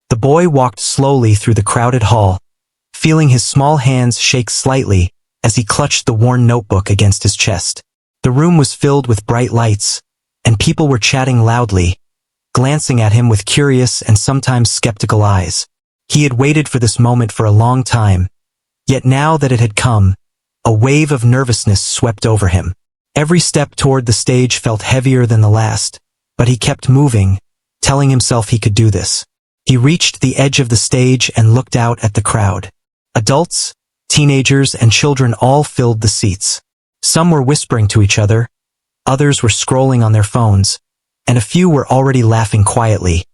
The boy walked slowly through the crowded hall, feeling his small hands shake slightly as he clutched the worn notebook against his chest. The room was filled with bright lights, and people were chatting loudly, glancing at him with curious and sometimes skeptical eyes. He had waited for this moment for a long time, yet now that it had come, a wave of nervousness swept over him. Every step toward the stage felt heavier than the last, but he kept moving, telling himself he could do this. He reached the edge of the stage and looked out at the crowd. Adults, teenagers, and children all filled the seats. Some were whispering to each other, others were scrolling on their phones, and a few were already laughing quietly.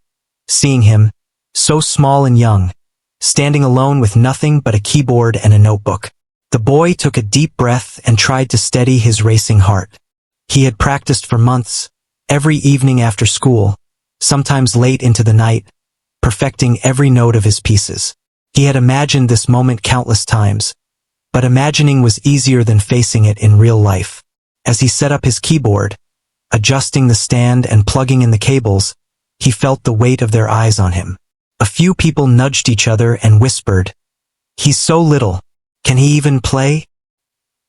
Seeing him, so small and young, standing alone with nothing but a keyboard and a notebook, the boy took a deep breath and tried to steady his racing heart. He had practiced for months, every evening after school, sometimes late into the night, perfecting every note of his pieces. He had imagined this moment countless times, but imagining was easier than facing it in real life. As he set up his keyboard, adjusting the stand and plugging in the cables, he felt the weight of their eyes on him. A few people nudged each other and whispered, "He's so little. Can he even play?"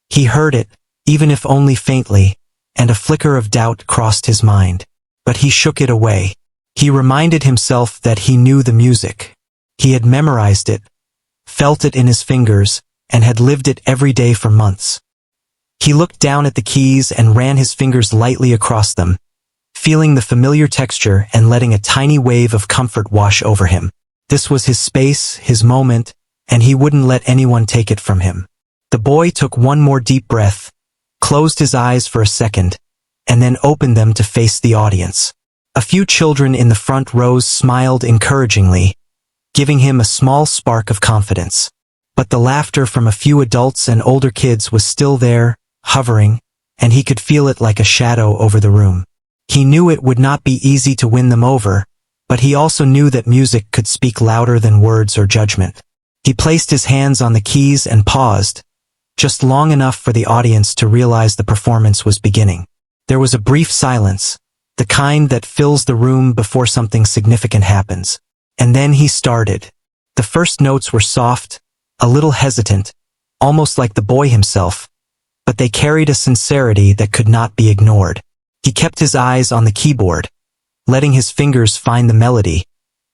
He heard it, even if only faintly, and a flicker of doubt crossed his mind. But he shook it away. He reminded himself that he knew the music. He had memorized it, felt it in his fingers, and had lived it every day for months. He looked down at the keys and ran his fingers lightly across them, feeling the familiar texture and letting a tiny wave of comfort wash over him. This was his space, his moment, and he wouldn't let anyone take it from him. The boy took one more deep breath, closed his eyes for a second, and then opened them to face the audience. A few children in the front rows smiled encouragingly, giving him a small spark of confidence. But the laughter from a few adults and older kids was still there, hovering, and he could feel it like a shadow over the room. He knew it would not be easy to win them over, but he also knew that music could speak louder than words or judgment. He placed his hands on the keys and paused, just long enough for the audience to realize the performance was beginning. There was a brief silence, the kind that fills the room before something significant happens. And then he started. The first notes were soft, a little hesitant, almost like the boy himself, but they carried a sincerity that could not be ignored. He kept his eyes on the keyboard, letting his fingers find the melody,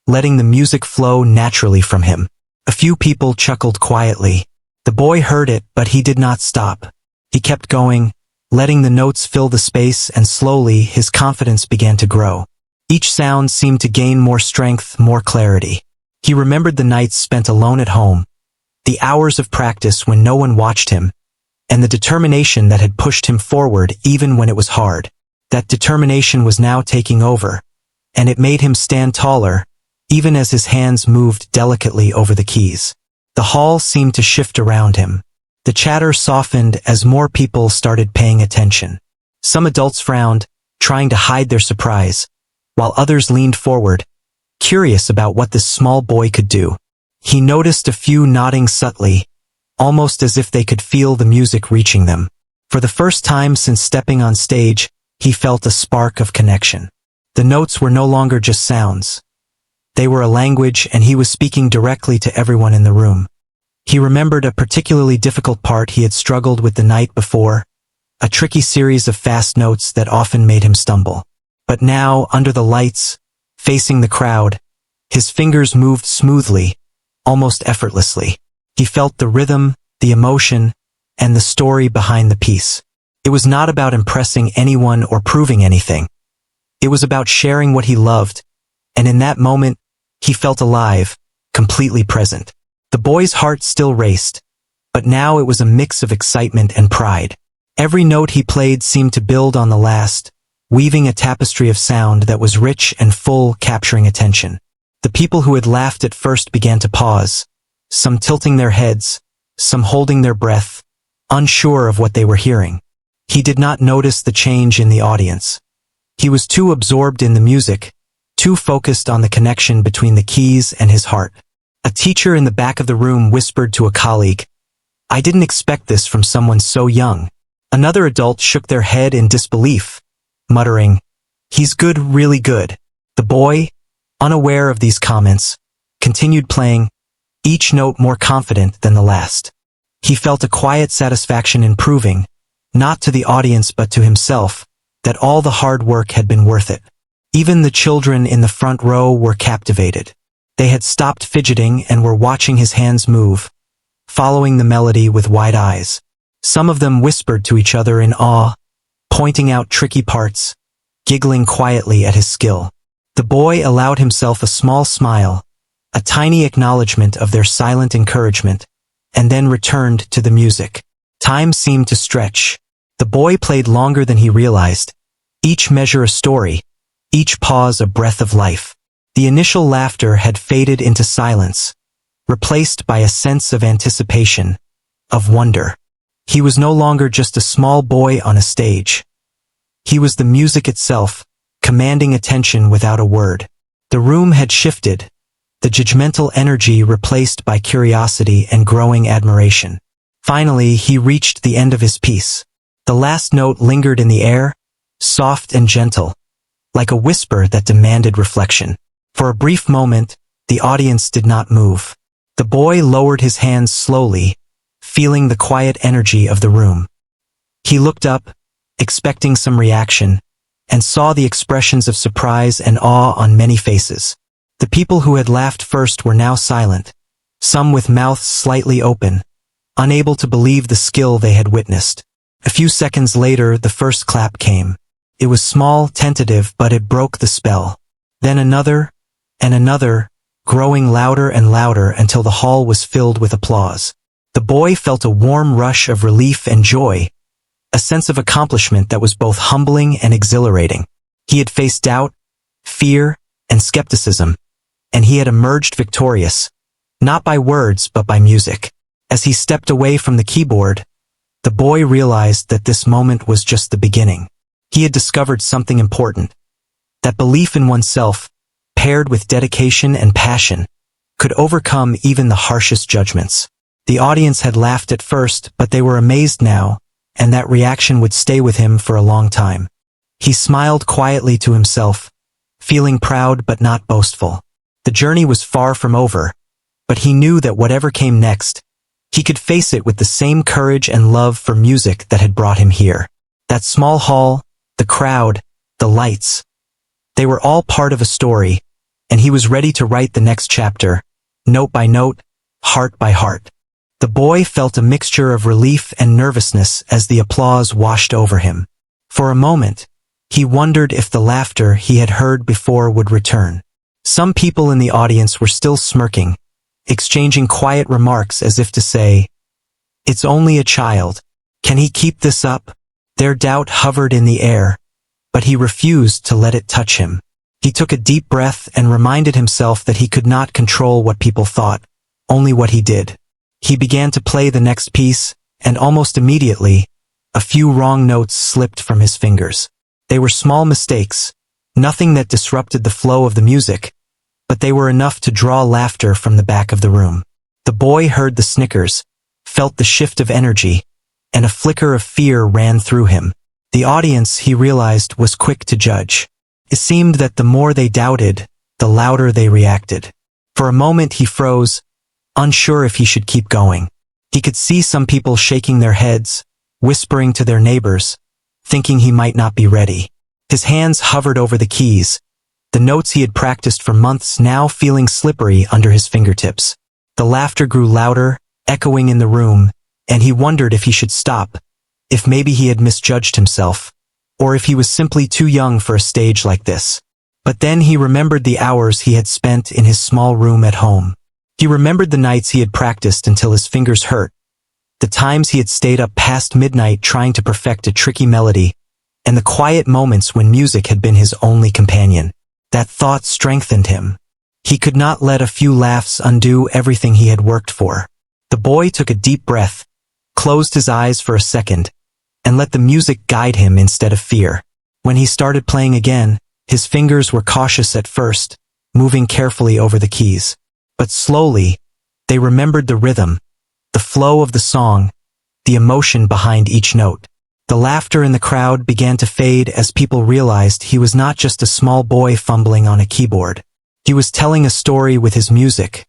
letting the music flow naturally from him. A few people chuckled quietly. The boy heard it, but he did not stop. He kept going, letting the notes fill the space, and slowly his confidence began to grow. Each sound seemed to gain more strength, more clarity. He remembered the nights spent alone at home, the hours of practice when no one watched him, and the determination that had pushed him forward even when it was hard. That determination was now taking over, and it made him stand taller, even as his hands moved delicately over the keys. The hall seemed to shift around him. The chatter softened as more people started paying attention. Some adults frowned, trying to hide their surprise, while others leaned forward, curious about what this small boy could do. He noticed a few nodding subtly, almost as if they could feel the music reaching them. For the first time since stepping on stage, he felt a spark of connection. The notes were no longer just sounds. They were a language, and he was speaking directly to everyone in the room. He remembered a particularly difficult part he had struggled with the night before, a tricky series of fast notes that often made him stumble. But now, under the lights, facing the crowd, his fingers moved smoothly, almost effortlessly. He felt the rhythm, the emotion, and the story behind the piece. It was not about impressing anyone or proving anything. It was about sharing what he loved, and in that moment, he felt alive, completely present. The boy's heart still raced, but now it was a mix of excitement and pride. Every note he played seemed to build on the last, weaving a tapestry of sound that was rich and full, capturing attention. The people who had laughed at first began to pause, some tilting their heads, some holding their breath, unsure of what they were hearing. He did not notice the change in the audience. He was too absorbed in the music, too focused on the connection between the keys and his heart. A teacher in the back of the room whispered to a colleague, "I didn't expect this from someone so young." Another adult shook their head in disbelief, muttering, "He's good, really good." The boy, unaware of these comments, continued playing, each note more confident than the last. He felt a quiet satisfaction in proving, not to the audience but to himself, that all the hard work had been worth it. Even the children in the front row were captivated. They had stopped fidgeting and were watching his hands move, following the melody with wide eyes. Some of them whispered to each other in awe, pointing out tricky parts, giggling quietly at his skill. The boy allowed himself a small smile, a tiny acknowledgement of their silent encouragement, and then returned to the music. Time seemed to stretch. The boy played longer than he realized, each measure a story, each pause a breath of life. The initial laughter had faded into silence, replaced by a sense of anticipation, of wonder. He was no longer just a small boy on a stage. He was the music itself, commanding attention without a word. The room had shifted, the judgmental energy replaced by curiosity and growing admiration. Finally, he reached the end of his piece. The last note lingered in the air, soft and gentle, like a whisper that demanded reflection. For a brief moment, the audience did not move. The boy lowered his hands slowly, feeling the quiet energy of the room. He looked up, expecting some reaction, and saw the expressions of surprise and awe on many faces. The people who had laughed first were now silent, some with mouths slightly open, unable to believe the skill they had witnessed. A few seconds later, the first clap came. It was small, tentative, but it broke the spell. Then another, and another, growing louder and louder until the hall was filled with applause. The boy felt a warm rush of relief and joy, a sense of accomplishment that was both humbling and exhilarating. He had faced doubt, fear, and skepticism, and he had emerged victorious, not by words but by music. As he stepped away from the keyboard, the boy realized that this moment was just the beginning. He had discovered something important, that belief in oneself, paired with dedication and passion, could overcome even the harshest judgments. The audience had laughed at first, but they were amazed now, and that reaction would stay with him for a long time. He smiled quietly to himself, feeling proud but not boastful. The journey was far from over, but he knew that whatever came next, he could face it with the same courage and love for music that had brought him here. That small hall, the crowd, the lights, they were all part of a story, and he was ready to write the next chapter, note by note, heart by heart. The boy felt a mixture of relief and nervousness as the applause washed over him. For a moment, he wondered if the laughter he had heard before would return. Some people in the audience were still smirking, exchanging quiet remarks as if to say, "It's only a child. Can he keep this up?" Their doubt hovered in the air, but he refused to let it touch him. He took a deep breath and reminded himself that he could not control what people thought, only what he did. He began to play the next piece, and almost immediately, a few wrong notes slipped from his fingers. They were small mistakes, nothing that disrupted the flow of the music, but they were enough to draw laughter from the back of the room. The boy heard the snickers, felt the shift of energy, and a flicker of fear ran through him. The audience, he realized, was quick to judge. It seemed that the more they doubted, the louder they reacted. For a moment he froze, unsure if he should keep going. He could see some people shaking their heads, whispering to their neighbors, thinking he might not be ready. His hands hovered over the keys, the notes he had practiced for months now feeling slippery under his fingertips. The laughter grew louder, echoing in the room, and he wondered if he should stop, if maybe he had misjudged himself, or if he was simply too young for a stage like this. But then he remembered the hours he had spent in his small room at home. He remembered the nights he had practiced until his fingers hurt, the times he had stayed up past midnight trying to perfect a tricky melody, and the quiet moments when music had been his only companion. That thought strengthened him. He could not let a few laughs undo everything he had worked for. The boy took a deep breath, closed his eyes for a second, and let the music guide him instead of fear. When he started playing again, his fingers were cautious at first, moving carefully over the keys. But slowly, they remembered the rhythm, the flow of the song, the emotion behind each note. The laughter in the crowd began to fade as people realized he was not just a small boy fumbling on a keyboard. He was telling a story with his music,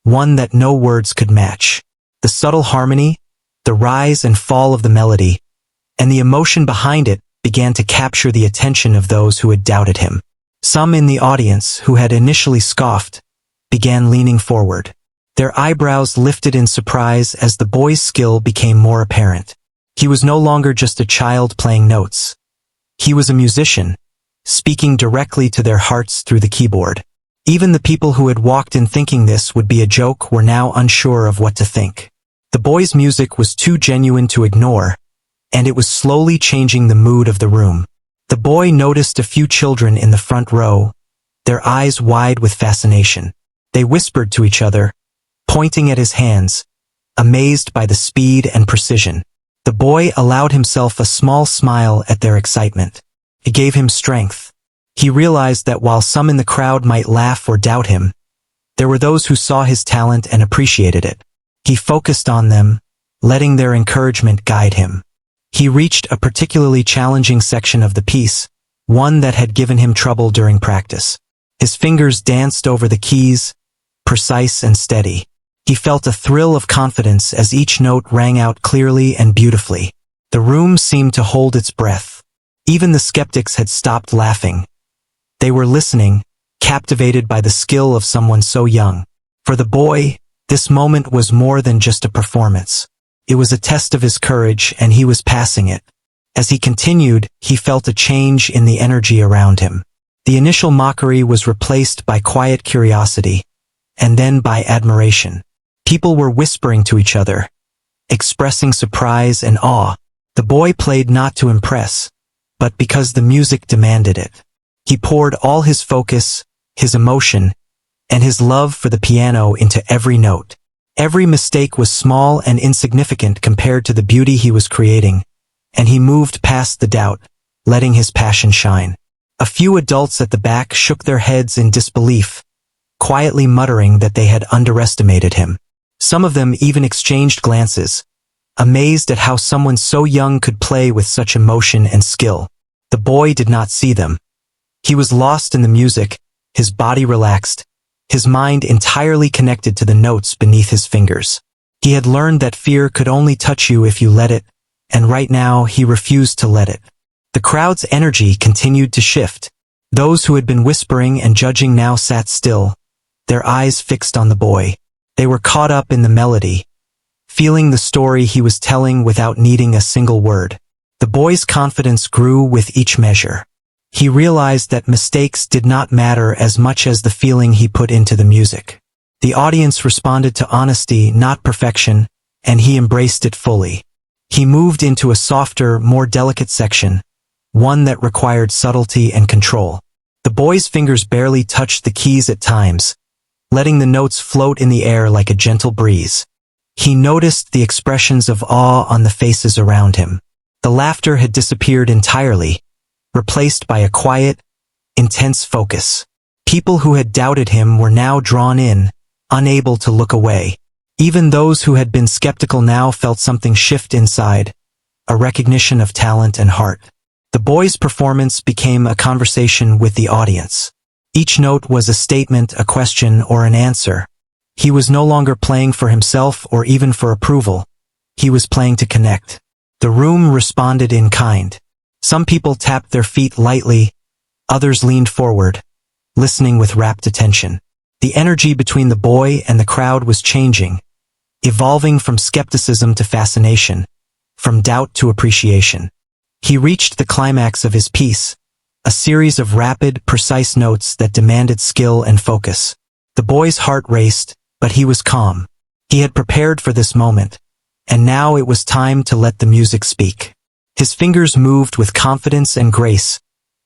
one that no words could match. The subtle harmony, the rise and fall of the melody, and the emotion behind it began to capture the attention of those who had doubted him. Some in the audience, who had initially scoffed, began leaning forward. Their eyebrows lifted in surprise as the boy's skill became more apparent. He was no longer just a child playing notes. He was a musician, speaking directly to their hearts through the keyboard. Even the people who had walked in thinking this would be a joke were now unsure of what to think. The boy's music was too genuine to ignore, and it was slowly changing the mood of the room. The boy noticed a few children in the front row, their eyes wide with fascination. They whispered to each other, pointing at his hands, amazed by the speed and precision. The boy allowed himself a small smile at their excitement. It gave him strength. He realized that while some in the crowd might laugh or doubt him, there were those who saw his talent and appreciated it. He focused on them, letting their encouragement guide him. He reached a particularly challenging section of the piece, one that had given him trouble during practice. His fingers danced over the keys, precise and steady. He felt a thrill of confidence as each note rang out clearly and beautifully. The room seemed to hold its breath. Even the skeptics had stopped laughing. They were listening, captivated by the skill of someone so young. For the boy, this moment was more than just a performance. It was a test of his courage, and he was passing it. As he continued, he felt a change in the energy around him. The initial mockery was replaced by quiet curiosity, and then by admiration. People were whispering to each other, expressing surprise and awe. The boy played not to impress, but because the music demanded it. He poured all his focus, his emotion, and his love for the piano into every note. Every mistake was small and insignificant compared to the beauty he was creating, and he moved past the doubt, letting his passion shine. A few adults at the back shook their heads in disbelief, quietly muttering that they had underestimated him. Some of them even exchanged glances, amazed at how someone so young could play with such emotion and skill. The boy did not see them. He was lost in the music, his body relaxed, his mind entirely connected to the notes beneath his fingers. He had learned that fear could only touch you if you let it, and right now he refused to let it. The crowd's energy continued to shift. Those who had been whispering and judging now sat still, their eyes fixed on the boy. They were caught up in the melody, feeling the story he was telling without needing a single word. The boy's confidence grew with each measure. He realized that mistakes did not matter as much as the feeling he put into the music. The audience responded to honesty, not perfection, and he embraced it fully. He moved into a softer, more delicate section, one that required subtlety and control. The boy's fingers barely touched the keys at times, letting the notes float in the air like a gentle breeze. He noticed the expressions of awe on the faces around him. The laughter had disappeared entirely, replaced by a quiet, intense focus. People who had doubted him were now drawn in, unable to look away. Even those who had been skeptical now felt something shift inside, a recognition of talent and heart. The boy's performance became a conversation with the audience. Each note was a statement, a question, or an answer. He was no longer playing for himself or even for approval. He was playing to connect. The room responded in kind. Some people tapped their feet lightly, others leaned forward, listening with rapt attention. The energy between the boy and the crowd was changing, evolving from skepticism to fascination, from doubt to appreciation. He reached the climax of his piece, a series of rapid, precise notes that demanded skill and focus. The boy's heart raced, but he was calm. He had prepared for this moment, and now it was time to let the music speak. His fingers moved with confidence and grace,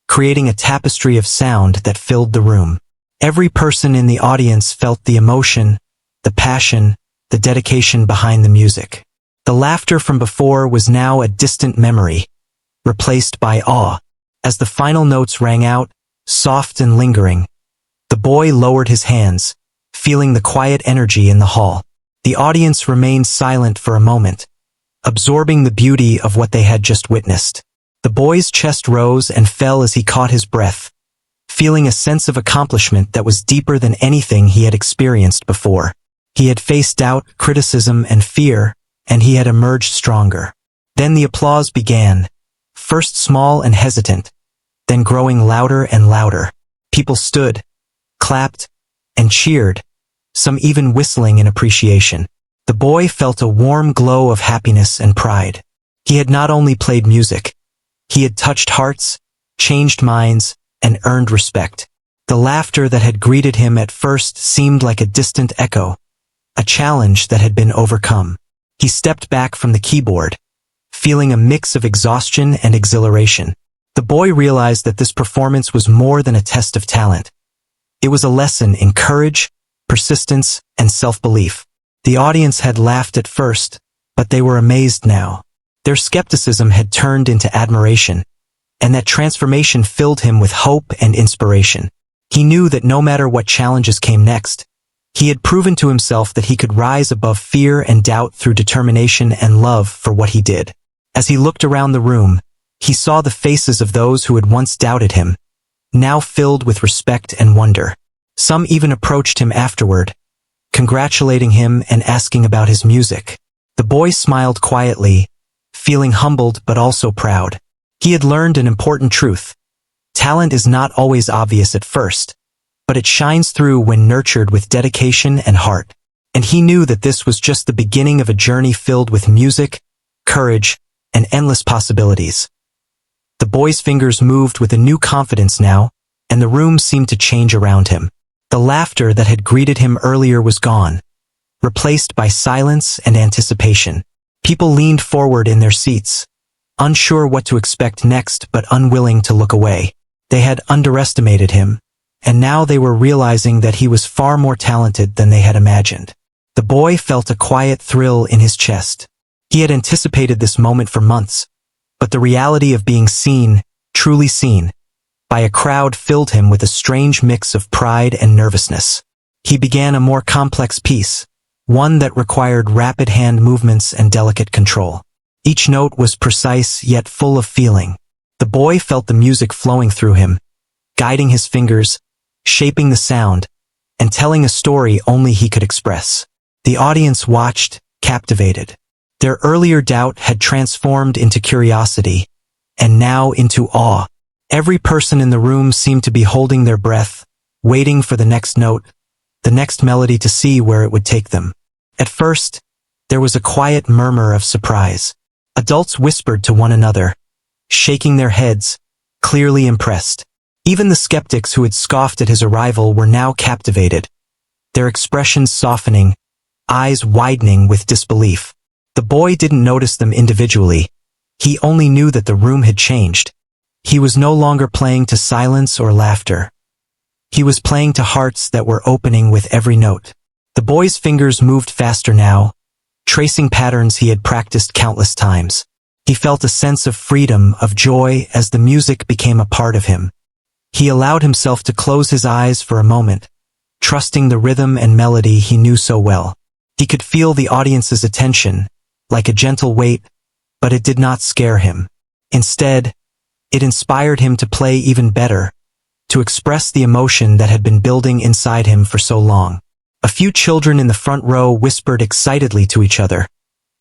creating a tapestry of sound that filled the room. Every person in the audience felt the emotion, the passion, the dedication behind the music. The laughter from before was now a distant memory, replaced by awe. As the final notes rang out, soft and lingering, the boy lowered his hands, feeling the quiet energy in the hall. The audience remained silent for a moment, absorbing the beauty of what they had just witnessed. The boy's chest rose and fell as he caught his breath, feeling a sense of accomplishment that was deeper than anything he had experienced before. He had faced doubt, criticism, and fear, and he had emerged stronger. Then the applause began, first small and hesitant, then growing louder and louder. People stood, clapped, and cheered, some even whistling in appreciation. The boy felt a warm glow of happiness and pride. He had not only played music, he had touched hearts, changed minds, and earned respect. The laughter that had greeted him at first seemed like a distant echo, a challenge that had been overcome. He stepped back from the keyboard, feeling a mix of exhaustion and exhilaration. The boy realized that this performance was more than a test of talent. It was a lesson in courage, persistence, and self-belief. The audience had laughed at first, but they were amazed now. Their skepticism had turned into admiration, and that transformation filled him with hope and inspiration. He knew that no matter what challenges came next, he had proven to himself that he could rise above fear and doubt through determination and love for what he did. As he looked around the room, he saw the faces of those who had once doubted him, now filled with respect and wonder. Some even approached him afterward, congratulating him and asking about his music. The boy smiled quietly, feeling humbled but also proud. He had learned an important truth. Talent is not always obvious at first, but it shines through when nurtured with dedication and heart. And he knew that this was just the beginning of a journey filled with music, courage, and endless possibilities. The boy's fingers moved with a new confidence now, and the room seemed to change around him. The laughter that had greeted him earlier was gone, replaced by silence and anticipation. People leaned forward in their seats, unsure what to expect next but unwilling to look away. They had underestimated him, and now they were realizing that he was far more talented than they had imagined. The boy felt a quiet thrill in his chest. He had anticipated this moment for months, but the reality of being seen, truly seen, by a crowd filled him with a strange mix of pride and nervousness. He began a more complex piece, one that required rapid hand movements and delicate control. Each note was precise yet full of feeling. The boy felt the music flowing through him, guiding his fingers, shaping the sound, and telling a story only he could express. The audience watched, captivated. Their earlier doubt had transformed into curiosity, and now into awe. Every person in the room seemed to be holding their breath, waiting for the next note, the next melody to see where it would take them. At first, there was a quiet murmur of surprise. Adults whispered to one another, shaking their heads, clearly impressed. Even the skeptics who had scoffed at his arrival were now captivated, their expressions softening, eyes widening with disbelief. The boy didn't notice them individually. He only knew that the room had changed. He was no longer playing to silence or laughter. He was playing to hearts that were opening with every note. The boy's fingers moved faster now, tracing patterns he had practiced countless times. He felt a sense of freedom, of joy, as the music became a part of him. He allowed himself to close his eyes for a moment, trusting the rhythm and melody he knew so well. He could feel the audience's attention, like a gentle weight, but it did not scare him. Instead, it inspired him to play even better, to express the emotion that had been building inside him for so long. A few children in the front row whispered excitedly to each other,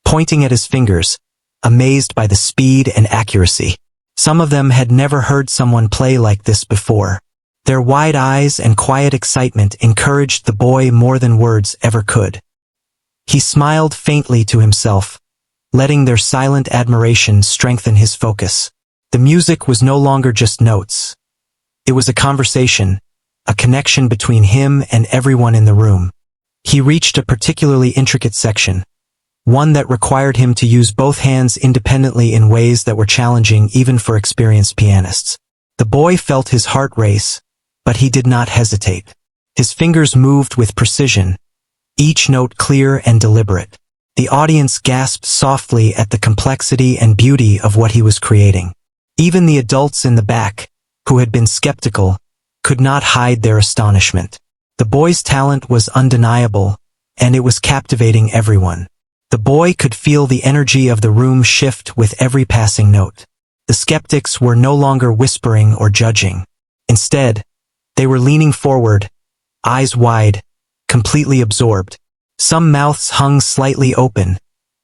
pointing at his fingers, amazed by the speed and accuracy. Some of them had never heard someone play like this before. Their wide eyes and quiet excitement encouraged the boy more than words ever could. He smiled faintly to himself, letting their silent admiration strengthen his focus. The music was no longer just notes. It was a conversation, a connection between him and everyone in the room. He reached a particularly intricate section, one that required him to use both hands independently in ways that were challenging even for experienced pianists. The boy felt his heart race, but he did not hesitate. His fingers moved with precision, each note clear and deliberate. The audience gasped softly at the complexity and beauty of what he was creating. Even the adults in the back, who had been skeptical, could not hide their astonishment. The boy's talent was undeniable, and it was captivating everyone. The boy could feel the energy of the room shift with every passing note. The skeptics were no longer whispering or judging. Instead, they were leaning forward, eyes wide, completely absorbed. Some mouths hung slightly open,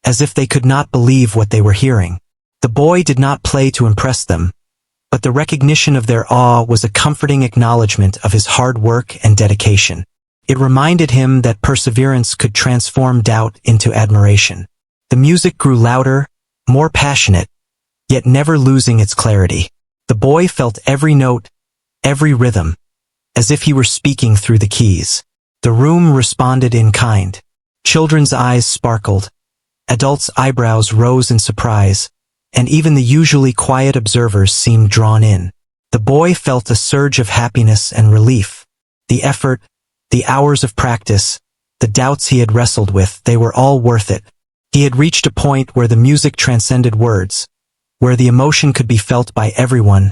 as if they could not believe what they were hearing. The boy did not play to impress them, but the recognition of their awe was a comforting acknowledgement of his hard work and dedication. It reminded him that perseverance could transform doubt into admiration. The music grew louder, more passionate, yet never losing its clarity. The boy felt every note, every rhythm, as if he were speaking through the keys. The room responded in kind. Children's eyes sparkled, adults' eyebrows rose in surprise, and even the usually quiet observers seemed drawn in. The boy felt a surge of happiness and relief. The effort, the hours of practice, the doubts he had wrestled with, they were all worth it. He had reached a point where the music transcended words, where the emotion could be felt by everyone,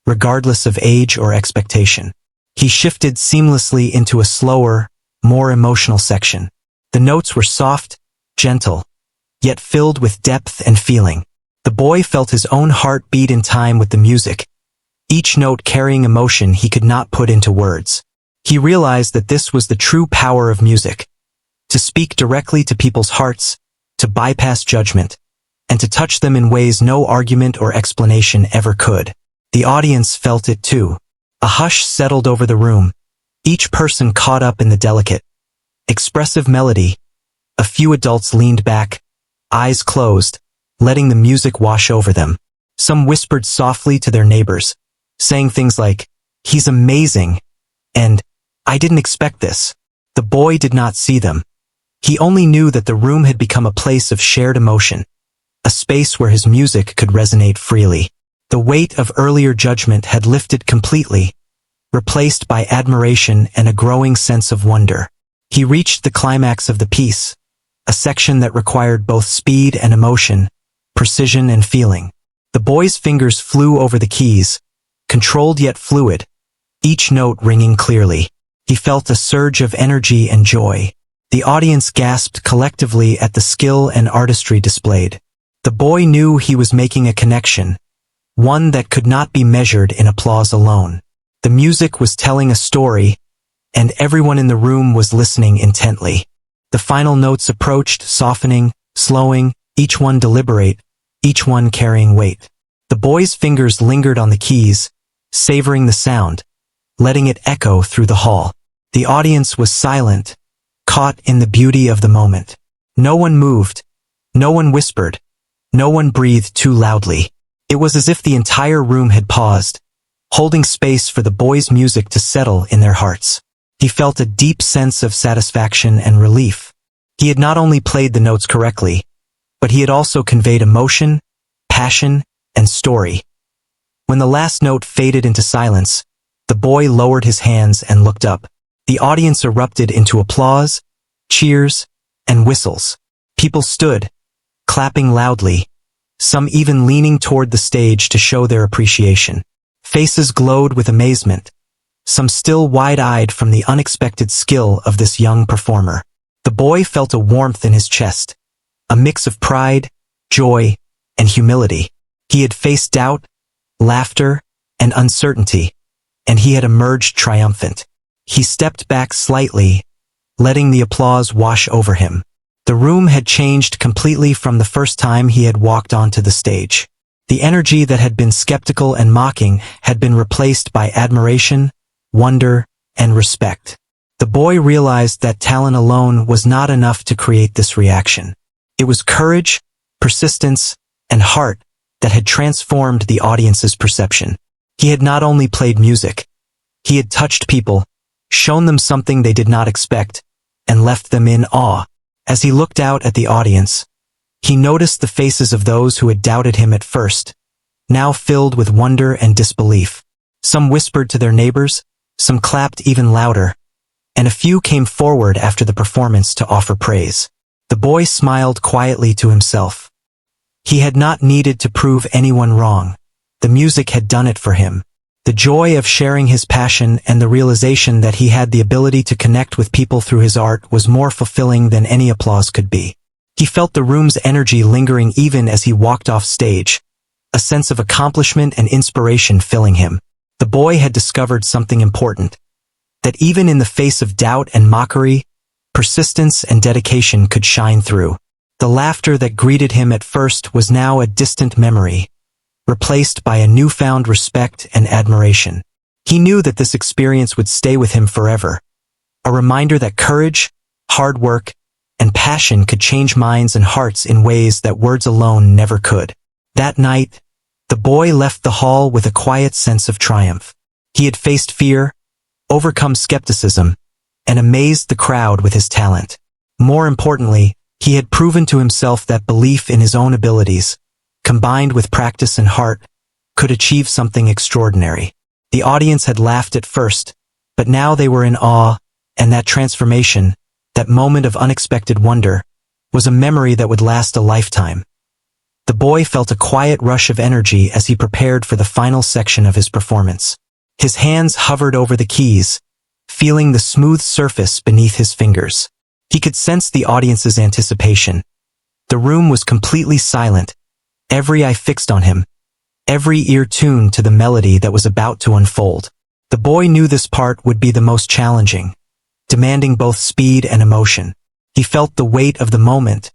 regardless of age or expectation. He shifted seamlessly into a slower, more emotional section. The notes were soft, gentle, yet filled with depth and feeling. The boy felt his own heart beat in time with the music, each note carrying emotion he could not put into words. He realized that this was the true power of music, to speak directly to people's hearts, to bypass judgment, and to touch them in ways no argument or explanation ever could. The audience felt it too. A hush settled over the room, each person caught up in the delicate, expressive melody. A few adults leaned back, eyes closed, letting the music wash over them. Some whispered softly to their neighbors, saying things like, "He's amazing," and "I didn't expect this." The boy did not see them. He only knew that the room had become a place of shared emotion, a space where his music could resonate freely. The weight of earlier judgment had lifted completely, replaced by admiration and a growing sense of wonder. He reached the climax of the piece, a section that required both speed and emotion, precision and feeling. The boy's fingers flew over the keys, controlled yet fluid, each note ringing clearly. He felt a surge of energy and joy. The audience gasped collectively at the skill and artistry displayed. The boy knew he was making a connection, one that could not be measured in applause alone. The music was telling a story, and everyone in the room was listening intently. The final notes approached, softening, slowing, each one deliberate, each one carrying weight. The boy's fingers lingered on the keys, savoring the sound, letting it echo through the hall. The audience was silent, caught in the beauty of the moment. No one moved, no one whispered, no one breathed too loudly. It was as if the entire room had paused, holding space for the boy's music to settle in their hearts. He felt a deep sense of satisfaction and relief. He had not only played the notes correctly, but he had also conveyed emotion, passion, and story. When the last note faded into silence, the boy lowered his hands and looked up. The audience erupted into applause, cheers, and whistles. People stood, clapping loudly, some even leaning toward the stage to show their appreciation. Faces glowed with amazement, some still wide-eyed from the unexpected skill of this young performer. The boy felt a warmth in his chest, a mix of pride, joy, and humility. He had faced doubt, laughter, and uncertainty, and he had emerged triumphant. He stepped back slightly, letting the applause wash over him. The room had changed completely from the first time he had walked onto the stage. The energy that had been skeptical and mocking had been replaced by admiration, wonder, and respect. The boy realized that talent alone was not enough to create this reaction. It was courage, persistence, and heart that had transformed the audience's perception. He had not only played music, he had touched people, shown them something they did not expect, and left them in awe. As he looked out at the audience, he noticed the faces of those who had doubted him at first, now filled with wonder and disbelief. Some whispered to their neighbors, some clapped even louder, and a few came forward after the performance to offer praise. The boy smiled quietly to himself. He had not needed to prove anyone wrong. The music had done it for him. The joy of sharing his passion and the realization that he had the ability to connect with people through his art was more fulfilling than any applause could be. He felt the room's energy lingering even as he walked off stage, a sense of accomplishment and inspiration filling him. The boy had discovered something important, that even in the face of doubt and mockery, persistence and dedication could shine through. The laughter that greeted him at first was now a distant memory, replaced by a newfound respect and admiration. He knew that this experience would stay with him forever, a reminder that courage, hard work, and passion could change minds and hearts in ways that words alone never could. That night, the boy left the hall with a quiet sense of triumph. He had faced fear, overcome skepticism, and amazed the crowd with his talent. More importantly, he had proven to himself that belief in his own abilities, combined with practice and heart, could achieve something extraordinary. The audience had laughed at first, but now they were in awe, and that transformation, that moment of unexpected wonder, was a memory that would last a lifetime. The boy felt a quiet rush of energy as he prepared for the final section of his performance. His hands hovered over the keys, feeling the smooth surface beneath his fingers. He could sense the audience's anticipation. The room was completely silent, every eye fixed on him, every ear tuned to the melody that was about to unfold. The boy knew this part would be the most challenging, demanding both speed and emotion. He felt the weight of the moment,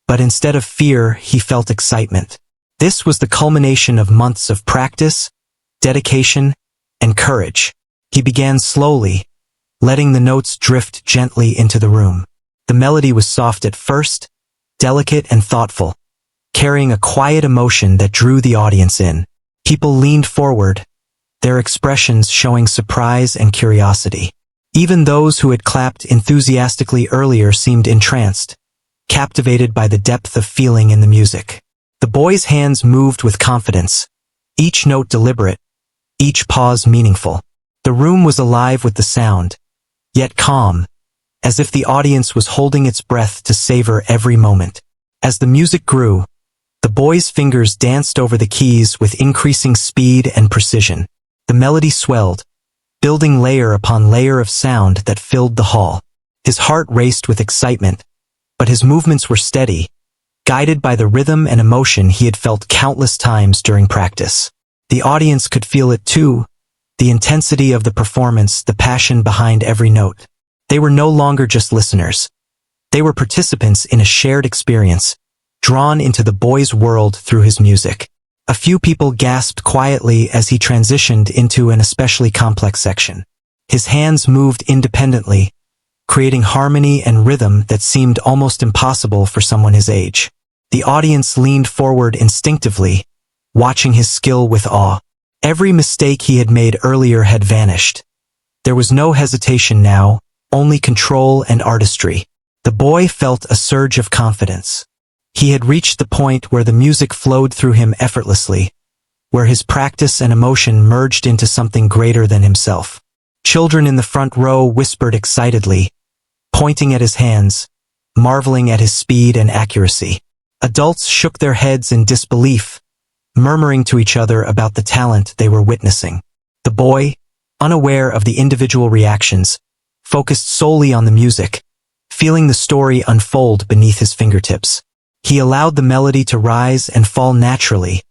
but instead of fear, he felt excitement. This was the culmination of months of practice, dedication, and courage. He began slowly, letting the notes drift gently into the room. The melody was soft at first, delicate and thoughtful, carrying a quiet emotion that drew the audience in. People leaned forward, their expressions showing surprise and curiosity. Even those who had clapped enthusiastically earlier seemed entranced, captivated by the depth of feeling in the music. The boy's hands moved with confidence, each note deliberate, each pause meaningful. The room was alive with the sound, yet calm, as if the audience was holding its breath to savor every moment. As the music grew, the boy's fingers danced over the keys with increasing speed and precision. The melody swelled, building layer upon layer of sound that filled the hall. His heart raced with excitement, but his movements were steady, guided by the rhythm and emotion he had felt countless times during practice. The audience could feel it too, the intensity of the performance, the passion behind every note. They were no longer just listeners. They were participants in a shared experience, drawn into the boy's world through his music. A few people gasped quietly as he transitioned into an especially complex section. His hands moved independently, creating harmony and rhythm that seemed almost impossible for someone his age. The audience leaned forward instinctively, watching his skill with awe. Every mistake he had made earlier had vanished. There was no hesitation now, only control and artistry. The boy felt a surge of confidence. He had reached the point where the music flowed through him effortlessly, where his practice and emotion merged into something greater than himself. Children in the front row whispered excitedly, pointing at his hands, marveling at his speed and accuracy. Adults shook their heads in disbelief, murmuring to each other about the talent they were witnessing. The boy, unaware of the individual reactions, focused solely on the music, feeling the story unfold beneath his fingertips. He allowed the melody to rise and fall naturally,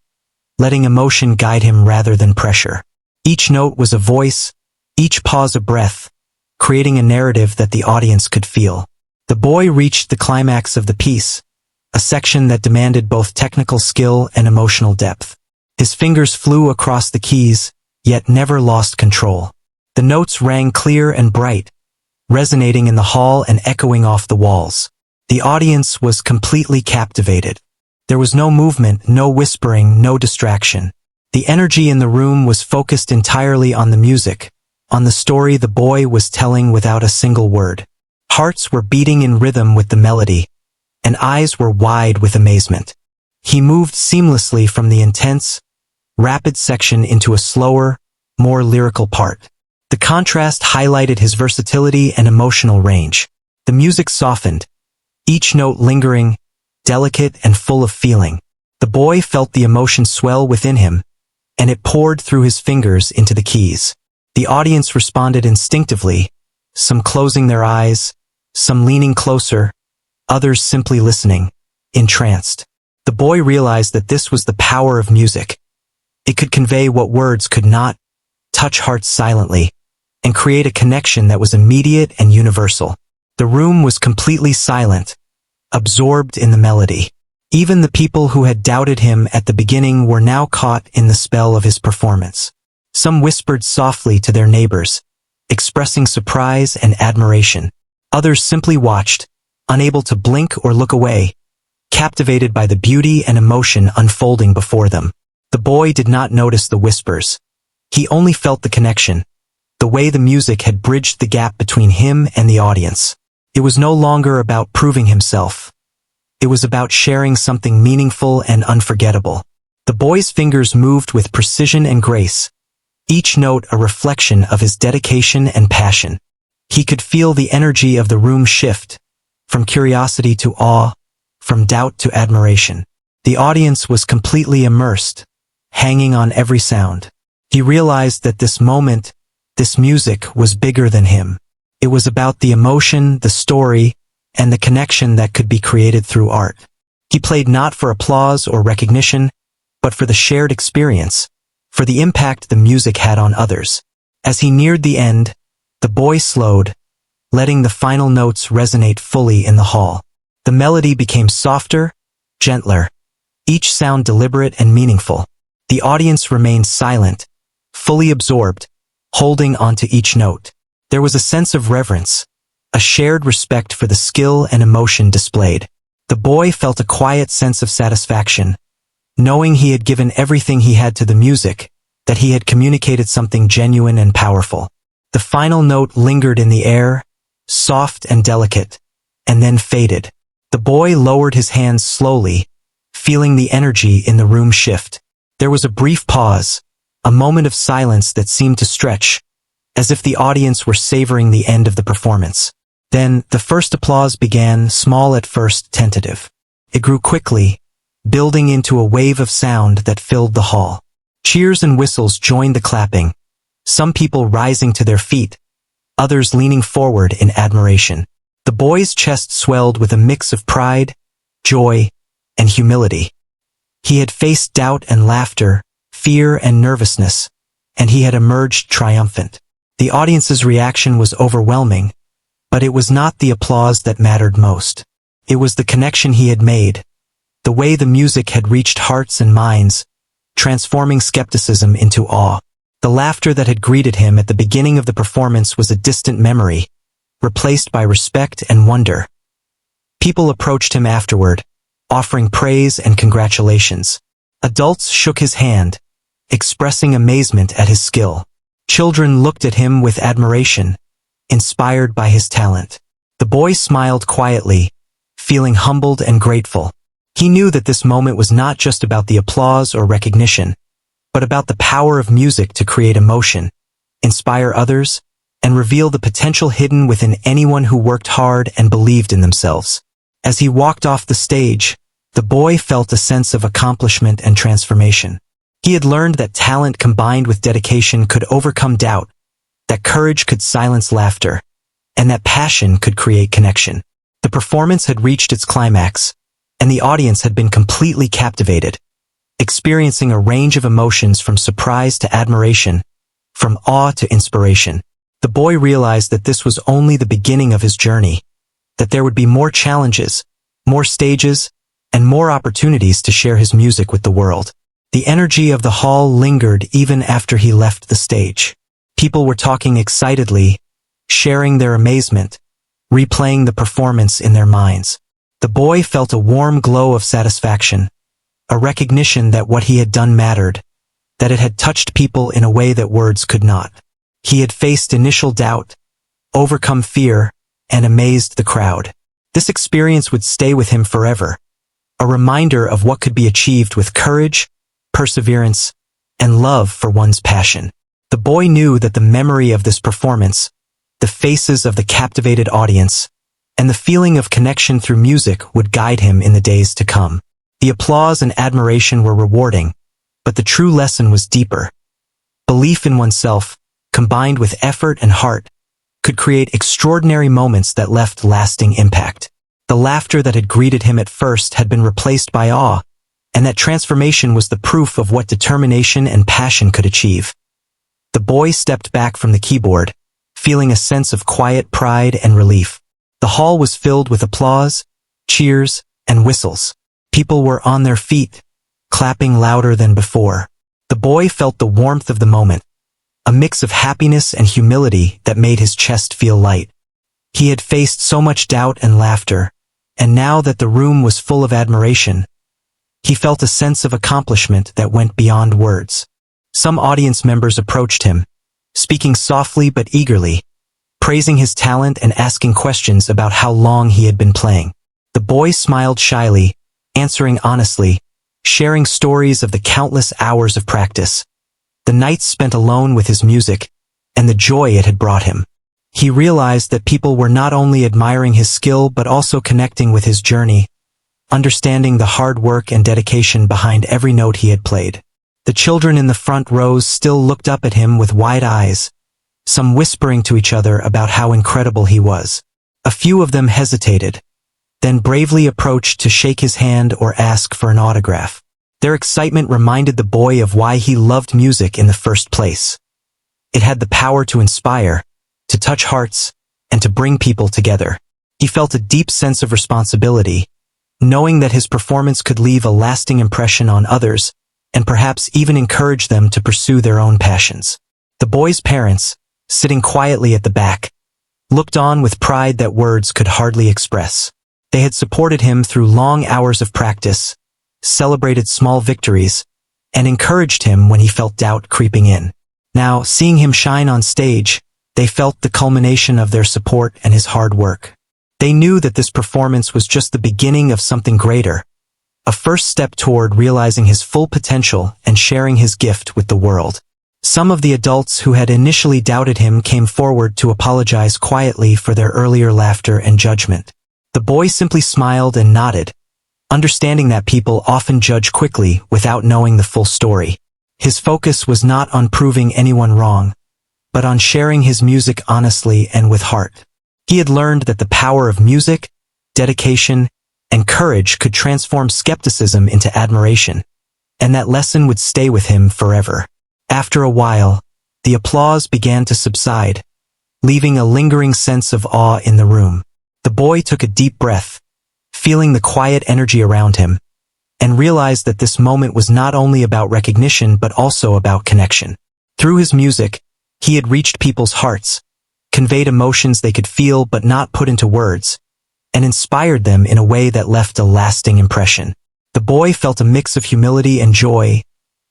letting emotion guide him rather than pressure. Each note was a voice, each pause a breath, creating a narrative that the audience could feel. The boy reached the climax of the piece, a section that demanded both technical skill and emotional depth. His fingers flew across the keys, yet never lost control. The notes rang clear and bright, resonating in the hall and echoing off the walls. The audience was completely captivated. There was no movement, no whispering, no distraction. The energy in the room was focused entirely on the music, on the story the boy was telling without a single word. Hearts were beating in rhythm with the melody, and eyes were wide with amazement. He moved seamlessly from the intense, rapid section into a slower, more lyrical part. The contrast highlighted his versatility and emotional range. The music softened, each note lingering, delicate and full of feeling. The boy felt the emotion swell within him, and it poured through his fingers into the keys. The audience responded instinctively, some closing their eyes, some leaning closer, others simply listening, entranced. The boy realized that this was the power of music. It could convey what words could not, touch hearts silently, and create a connection that was immediate and universal. The room was completely silent, absorbed in the melody. Even the people who had doubted him at the beginning were now caught in the spell of his performance. Some whispered softly to their neighbors, expressing surprise and admiration. Others simply watched, unable to blink or look away, captivated by the beauty and emotion unfolding before them. The boy did not notice the whispers. He only felt the connection, the way the music had bridged the gap between him and the audience. It was no longer about proving himself. It was about sharing something meaningful and unforgettable. The boy's fingers moved with precision and grace, each note a reflection of his dedication and passion. He could feel the energy of the room shift, from curiosity to awe, from doubt to admiration. The audience was completely immersed, hanging on every sound. He realized that this moment, this music, was bigger than him. It was about the emotion, the story, and the connection that could be created through art. He played not for applause or recognition, but for the shared experience, for the impact the music had on others. As he neared the end, the boy slowed, letting the final notes resonate fully in the hall. The melody became softer, gentler, each sound deliberate and meaningful. The audience remained silent, fully absorbed, holding onto each note. There was a sense of reverence, a shared respect for the skill and emotion displayed. The boy felt a quiet sense of satisfaction, knowing he had given everything he had to the music, that he had communicated something genuine and powerful. The final note lingered in the air, soft and delicate, and then faded. The boy lowered his hands slowly, feeling the energy in the room shift. There was a brief pause, a moment of silence that seemed to stretch, as if the audience were savoring the end of the performance. Then, the first applause began, small at first, tentative. It grew quickly, building into a wave of sound that filled the hall. Cheers and whistles joined the clapping, some people rising to their feet, others leaning forward in admiration. The boy's chest swelled with a mix of pride, joy, and humility. He had faced doubt and laughter, fear and nervousness, and he had emerged triumphant. The audience's reaction was overwhelming, but it was not the applause that mattered most. It was the connection he had made, the way the music had reached hearts and minds, transforming skepticism into awe. The laughter that had greeted him at the beginning of the performance was a distant memory, replaced by respect and wonder. People approached him afterward, offering praise and congratulations. Adults shook his hand, expressing amazement at his skill. Children looked at him with admiration, inspired by his talent. The boy smiled quietly, feeling humbled and grateful. He knew that this moment was not just about the applause or recognition, but about the power of music to create emotion, inspire others, and reveal the potential hidden within anyone who worked hard and believed in themselves. As he walked off the stage, the boy felt a sense of accomplishment and transformation. He had learned that talent combined with dedication could overcome doubt, that courage could silence laughter, and that passion could create connection. The performance had reached its climax, and the audience had been completely captivated, experiencing a range of emotions from surprise to admiration, from awe to inspiration. The boy realized that this was only the beginning of his journey, that there would be more challenges, more stages, and more opportunities to share his music with the world. The energy of the hall lingered even after he left the stage. People were talking excitedly, sharing their amazement, replaying the performance in their minds. The boy felt a warm glow of satisfaction, a recognition that what he had done mattered, that it had touched people in a way that words could not. He had faced initial doubt, overcome fear, and amazed the crowd. This experience would stay with him forever, a reminder of what could be achieved with courage, perseverance, and love for one's passion. The boy knew that the memory of this performance, the faces of the captivated audience, and the feeling of connection through music would guide him in the days to come. The applause and admiration were rewarding, but the true lesson was deeper. Belief in oneself, combined with effort and heart, could create extraordinary moments that left lasting impact. The laughter that had greeted him at first had been replaced by awe, and that transformation was the proof of what determination and passion could achieve. The boy stepped back from the keyboard, feeling a sense of quiet pride and relief. The hall was filled with applause, cheers, and whistles. People were on their feet, clapping louder than before. The boy felt the warmth of the moment, a mix of happiness and humility that made his chest feel light. He had faced so much doubt and laughter, and now that the room was full of admiration, he felt a sense of accomplishment that went beyond words. Some audience members approached him, speaking softly but eagerly, praising his talent and asking questions about how long he had been playing. The boy smiled shyly, answering honestly, sharing stories of the countless hours of practice, the nights spent alone with his music, and the joy it had brought him. He realized that people were not only admiring his skill but also connecting with his journey, understanding the hard work and dedication behind every note he had played. The children in the front rows still looked up at him with wide eyes, some whispering to each other about how incredible he was. A few of them hesitated, then bravely approached to shake his hand or ask for an autograph. Their excitement reminded the boy of why he loved music in the first place. It had the power to inspire, to touch hearts, and to bring people together. He felt a deep sense of responsibility, knowing that his performance could leave a lasting impression on others, and perhaps even encourage them to pursue their own passions. The boy's parents, sitting quietly at the back, looked on with pride that words could hardly express. They had supported him through long hours of practice, celebrated small victories, and encouraged him when he felt doubt creeping in. Now, seeing him shine on stage, they felt the culmination of their support and his hard work. They knew that this performance was just the beginning of something greater, a first step toward realizing his full potential and sharing his gift with the world. Some of the adults who had initially doubted him came forward to apologize quietly for their earlier laughter and judgment. The boy simply smiled and nodded, understanding that people often judge quickly without knowing the full story. His focus was not on proving anyone wrong, but on sharing his music honestly and with heart. He had learned that the power of music, dedication, and courage could transform skepticism into admiration, and that lesson would stay with him forever. After a while, the applause began to subside, leaving a lingering sense of awe in the room. The boy took a deep breath, feeling the quiet energy around him, and realized that this moment was not only about recognition but also about connection. Through his music, he had reached people's hearts, conveyed emotions they could feel but not put into words, and inspired them in a way that left a lasting impression. The boy felt a mix of humility and joy,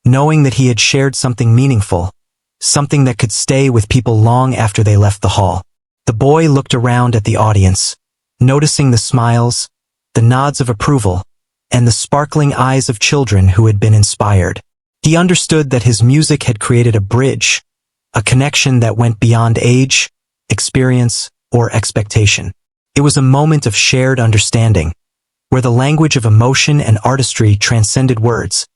knowing that he had shared something meaningful, something that could stay with people long after they left the hall. The boy looked around at the audience, noticing the smiles, the nods of approval, and the sparkling eyes of children who had been inspired. He understood that his music had created a bridge, a connection that went beyond age, experience, or expectation. It was a moment of shared understanding, where the language of emotion and artistry transcended words,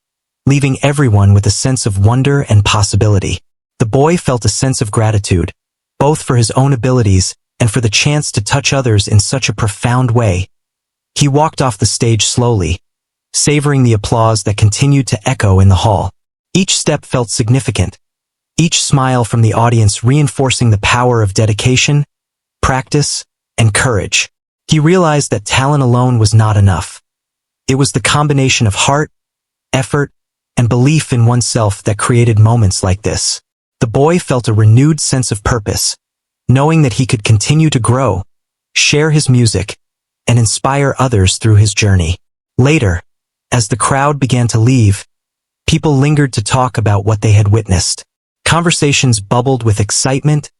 leaving everyone with a sense of wonder and possibility. The boy felt a sense of gratitude, both for his own abilities and for the chance to touch others in such a profound way. He walked off the stage slowly, savoring the applause that continued to echo in the hall. Each step felt significant, each smile from the audience reinforcing the power of dedication, practice, and courage. He realized that talent alone was not enough. It was the combination of heart, effort, and belief in oneself that created moments like this. The boy felt a renewed sense of purpose, knowing that he could continue to grow, share his music, and inspire others through his journey. Later, as the crowd began to leave, people lingered to talk about what they had witnessed. Conversations bubbled with excitement,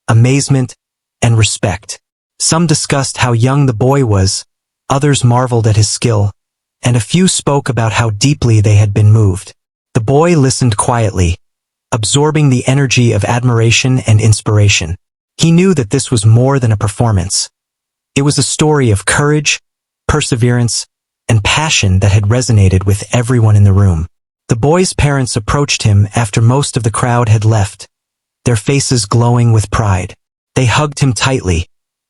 amazement, and respect. Some discussed how young the boy was, others marveled at his skill, and a few spoke about how deeply they had been moved. The boy listened quietly, absorbing the energy of admiration and inspiration. He knew that this was more than a performance. It was a story of courage, perseverance, and passion that had resonated with everyone in the room. The boy's parents approached him after most of the crowd had left, their faces glowing with pride. They hugged him tightly,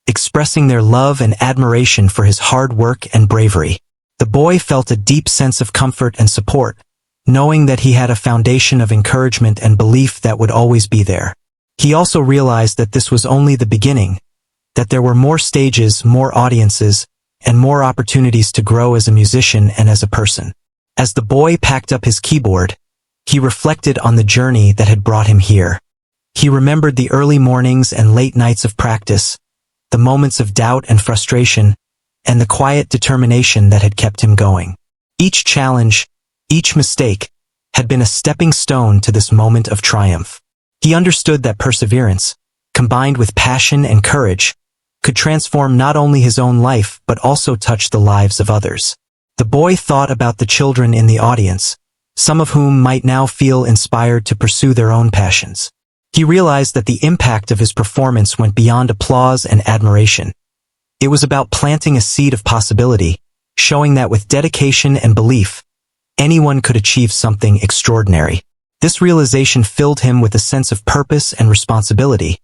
expressing their love and admiration for his hard work and bravery. The boy felt a deep sense of comfort and support, knowing that he had a foundation of encouragement and belief that would always be there. He also realized that this was only the beginning, that there were more stages, more audiences, and more opportunities to grow as a musician and as a person. As the boy packed up his keyboard, he reflected on the journey that had brought him here. He remembered the early mornings and late nights of practice, the moments of doubt and frustration, and the quiet determination that had kept him going. Each challenge, each mistake, had been a stepping stone to this moment of triumph. He understood that perseverance, combined with passion and courage, could transform not only his own life but also touch the lives of others. The boy thought about the children in the audience, some of whom might now feel inspired to pursue their own passions. He realized that the impact of his performance went beyond applause and admiration. It was about planting a seed of possibility, showing that with dedication and belief, anyone could achieve something extraordinary. This realization filled him with a sense of purpose and responsibility,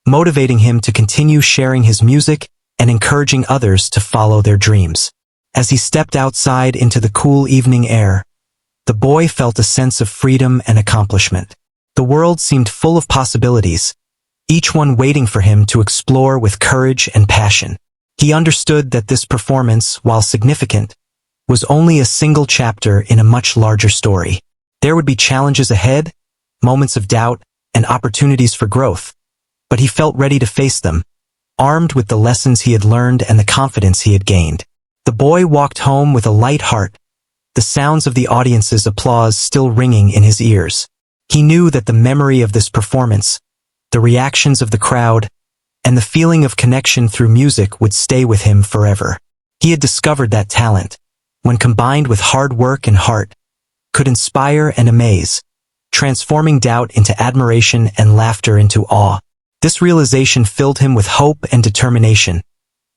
motivating him to continue sharing his music and encouraging others to follow their dreams. As he stepped outside into the cool evening air, the boy felt a sense of freedom and accomplishment. The world seemed full of possibilities, each one waiting for him to explore with courage and passion. He understood that this performance, while significant, was only a single chapter in a much larger story. There would be challenges ahead, moments of doubt, and opportunities for growth, but he felt ready to face them, armed with the lessons he had learned and the confidence he had gained. The boy walked home with a light heart, the sounds of the audience's applause still ringing in his ears. He knew that the memory of this performance, the reactions of the crowd, and the feeling of connection through music would stay with him forever. He had discovered that talent, when combined with hard work and heart, could inspire and amaze, transforming doubt into admiration and laughter into awe. This realization filled him with hope and determination,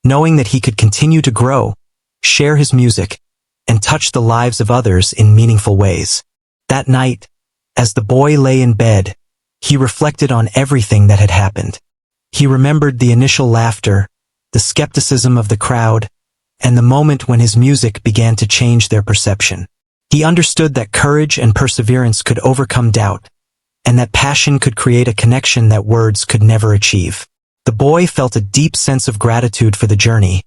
knowing that he could continue to grow, share his music, and touch the lives of others in meaningful ways. That night, as the boy lay in bed, he reflected on everything that had happened. He remembered the initial laughter, the skepticism of the crowd, and the moment when his music began to change their perception. He understood that courage and perseverance could overcome doubt, and that passion could create a connection that words could never achieve. The boy felt a deep sense of gratitude for the journey,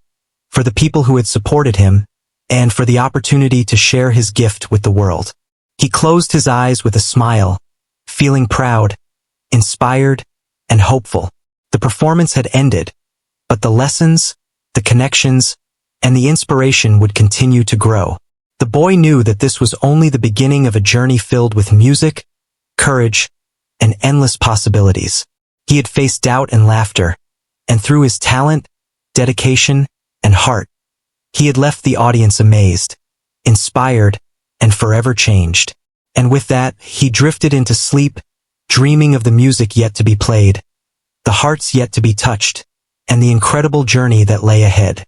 for the people who had supported him, and for the opportunity to share his gift with the world. He closed his eyes with a smile, feeling proud, inspired, and hopeful. The performance had ended, but the lessons, the connections, and the inspiration would continue to grow. The boy knew that this was only the beginning of a journey filled with music, courage, and endless possibilities. He had faced doubt and laughter, and through his talent, dedication, and heart, he had left the audience amazed, inspired, and forever changed. And with that, he drifted into sleep, dreaming of the music yet to be played, the hearts yet to be touched, and the incredible journey that lay ahead.